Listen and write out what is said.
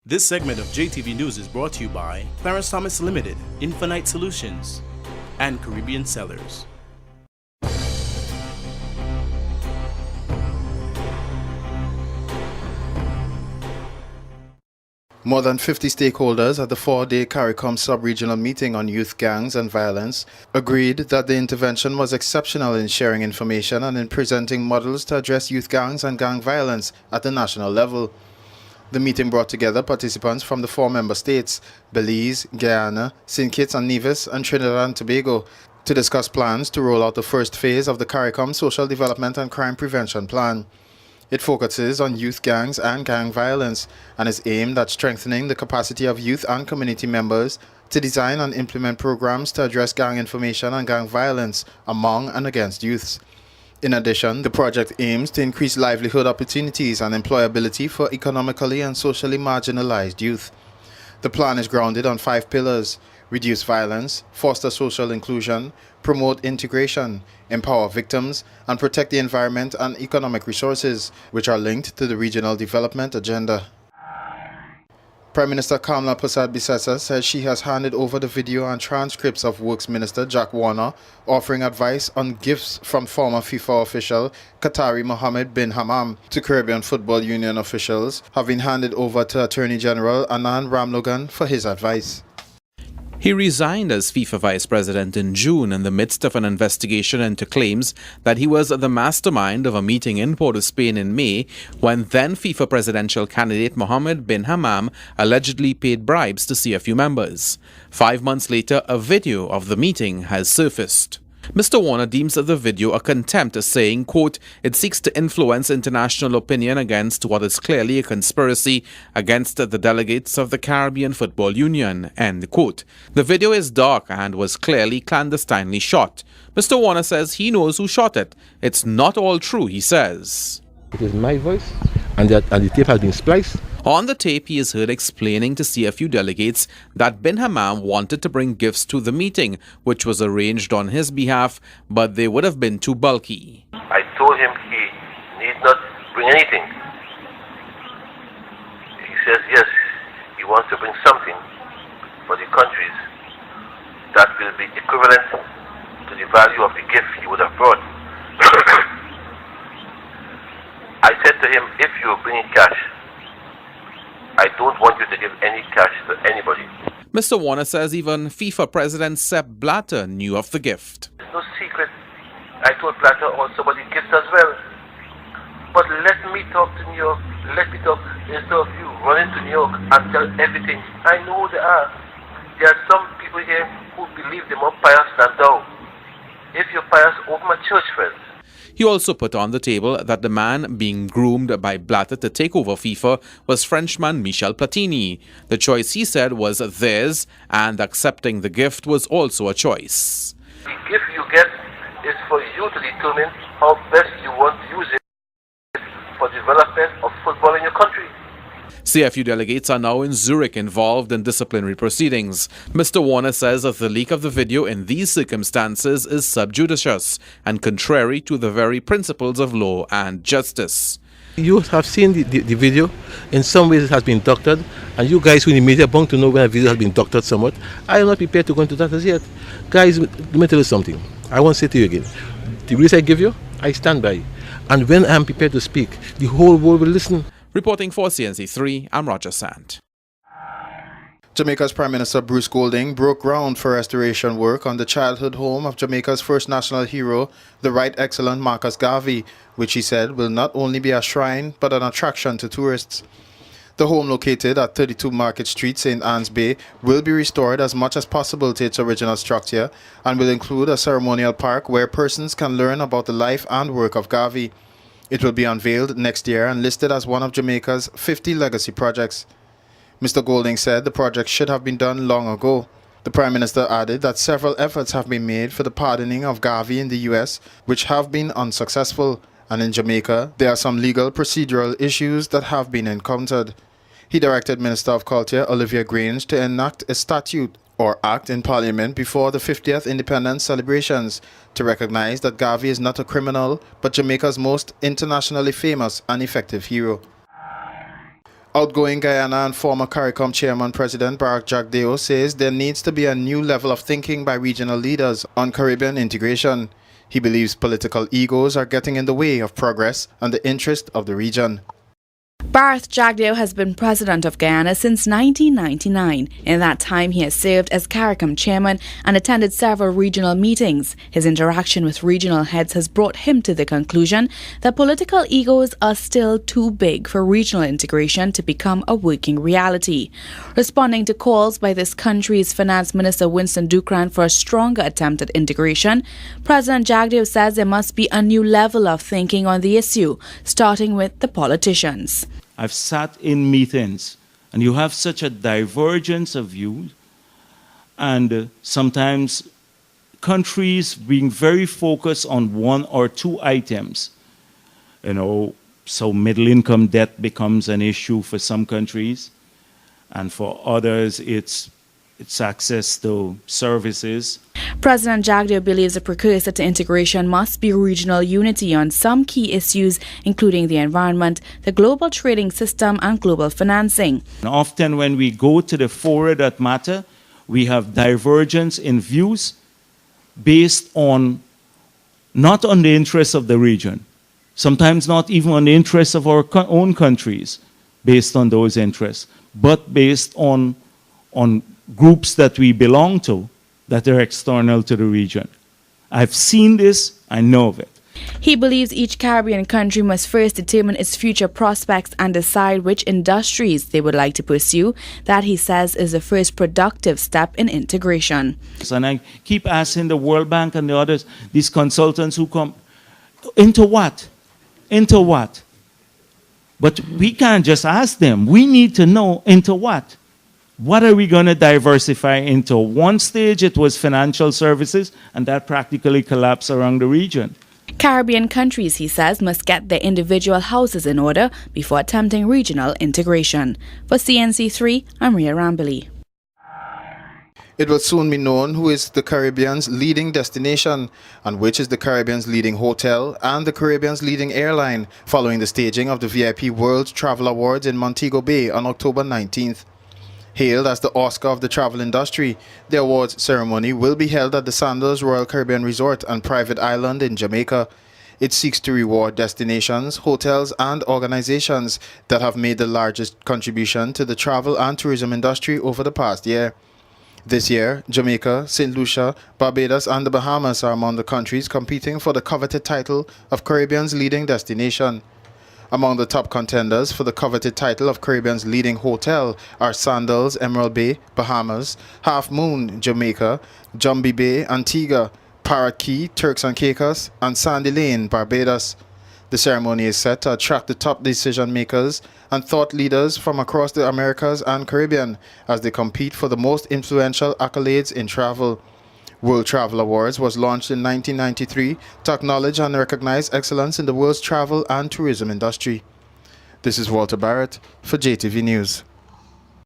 This segment of JTV News is brought to you by Clarence Thomas Limited, Infinite Solutions, and Caribbean Sellers. More than 50 stakeholders at the 4-day CARICOM sub-regional meeting on youth gangs and violence agreed that the intervention was exceptional in sharing information and in presenting models to address youth gangs and gang violence at the national level. The meeting brought together participants from the 4 member states, Belize, Guyana, St. Kitts and Nevis, and Trinidad and Tobago, to discuss plans to roll out the first phase of the CARICOM Social Development and Crime Prevention Plan. It focuses on youth gangs and gang violence and is aimed at strengthening the capacity of youth and community members to design and implement programs to address gang information and gang violence among and against youths. In addition, the project aims to increase livelihood opportunities and employability for economically and socially marginalized youth. The plan is grounded on 5 pillars: reduce violence, foster social inclusion, promote integration, empower victims, and protect the environment and economic resources, which are linked to the regional development agenda. Prime Minister Kamala Persad-Bissessar says she has handed over the video and transcripts of Works Minister Jack Warner offering advice on gifts from former FIFA official Qatari Mohammed bin Hammam to Caribbean Football Union officials, having handed over to Attorney General Anand Ramlogan for his advice. He resigned as FIFA vice president in June in the midst of an investigation into claims that he was the mastermind of a meeting in Port of Spain in May when then FIFA presidential candidate Mohammed bin Hammam allegedly paid bribes to see a few members. 5 months later, a video of the meeting has surfaced. Mr. Warner deems the video a contempt, saying, quote, "It seeks to influence international opinion against what is clearly a conspiracy against the delegates of the Caribbean Football Union," end quote. The video is dark and was clearly clandestinely shot. Mr. Warner says he knows who shot it. It's not all true, he says. It is my voice, and the tape has been spliced. On the tape, he is heard explaining to see a few delegates that bin Hammam wanted to bring gifts to the meeting, which was arranged on his behalf, but they would have been too bulky. I told him he need not bring anything. He says yes, he wants to bring something for the countries that will be equivalent to the value of the gift he would have brought. I said to him, if you bring in cash, I don't want you to give any cash to anybody. Mr. Warner says even FIFA President Sepp Blatter knew of the gift. It's no secret. I told Blatter also about the gift as well. But let me talk to New York. Let me talk instead of you running to New York and tell everything. I know who they are. There are some people here who believe they're more pious than thou. If you're pious, open a church first. He also put on the table that the man being groomed by Blatter to take over FIFA was Frenchman Michel Platini. The choice, he said, was theirs, and accepting the gift was also a choice. The gift you get is for you to determine how best you want to use it for development of football in your country. CFU delegates are now in Zurich involved in disciplinary proceedings. Mr. Warner says that the leak of the video in these circumstances is subjudicious and contrary to the very principles of law and justice. You have seen the video. In some ways it has been doctored, and you guys who in the media bound to know when a video has been doctored somewhat. I am not prepared to go into that as yet. Guys, let me tell you something. I want to say to you again, the release I give you, I stand by. And when I am prepared to speak, the whole world will listen. Reporting for CNC3, I'm Roger Sant. Jamaica's Prime Minister Bruce Golding broke ground for restoration work on the childhood home of Jamaica's first national hero, the Right Excellent Marcus Garvey, which he said will not only be a shrine but an attraction to tourists. The home, located at 32 Market Street, St. Anne's Bay, will be restored as much as possible to its original structure and will include a ceremonial park where persons can learn about the life and work of Garvey. It will be unveiled next year and listed as one of Jamaica's 50 legacy projects. Mr. Golding said the project should have been done long ago. The Prime Minister added that several efforts have been made for the pardoning of Garvey in the US, which have been unsuccessful, and in Jamaica, there are some legal procedural issues that have been encountered. He directed Minister of Culture Olivia Grange to enact a statute or act in Parliament before the 50th independence celebrations to recognize that Garvey is not a criminal, but Jamaica's most internationally famous and effective hero. Outgoing Guyana and former CARICOM chairman President Barack Jagdeo says there needs to be a new level of thinking by regional leaders on Caribbean integration. He believes political egos are getting in the way of progress and the interest of the region. Barack Jagdeo has been president of Guyana since 1999. In that time, he has served as CARICOM chairman and attended several regional meetings. His interaction with regional heads has brought him to the conclusion that political egos are still too big for regional integration to become a working reality. Responding to calls by this country's finance minister Winston Dukran for a stronger attempt at integration, President Jagdeo says there must be a new level of thinking on the issue, starting with the politicians. I've sat in meetings and you have such a divergence of views, and sometimes countries being very focused on one or two items. So middle income debt becomes an issue for some countries, and for others it's access to services. President Jagdeo believes a precursor to integration must be regional unity on some key issues, including the environment, the global trading system, and global financing. And often when we go to the fora that matter, we have divergence in views based on not on the interests of the region, sometimes not even on the interests of our own countries, based on those interests, but based on groups that we belong to that are external to the region. I've seen this, I know of it. He believes each Caribbean country must first determine its future prospects and decide which industries they would like to pursue. That, he says, is the first productive step in integration. And I keep asking the World Bank and the others, these consultants who come, into what? Into what? But we can't just ask them. We need to know into what. What are we going to diversify into? One stage it was financial services, and that practically collapsed around the region. Caribbean countries, he says, must get their individual houses in order before attempting regional integration. For CNC3, I'm Ria Rambali. It will soon be known who is the Caribbean's leading destination and which is the Caribbean's leading hotel and the Caribbean's leading airline, following the staging of the VIP World Travel Awards in Montego Bay on October 19th. Hailed as the Oscar of the travel industry, the awards ceremony will be held at the Sandals Royal Caribbean Resort and Private Island in Jamaica. It seeks to reward destinations, hotels, and organizations that have made the largest contribution to the travel and tourism industry over the past year. This year, Jamaica, St. Lucia, Barbados, and the Bahamas are among the countries competing for the coveted title of Caribbean's leading destination. Among the top contenders for the coveted title of Caribbean's leading hotel are Sandals, Emerald Bay, Bahamas, Half Moon, Jamaica, Jumbie Bay, Antigua, Parrot Key, Turks and Caicos, and Sandy Lane, Barbados. The ceremony is set to attract the top decision makers and thought leaders from across the Americas and Caribbean as they compete for the most influential accolades in travel. World Travel Awards was launched in 1993 to acknowledge and recognize excellence in the world's travel and tourism industry. This is Walter Barrett for JTV News.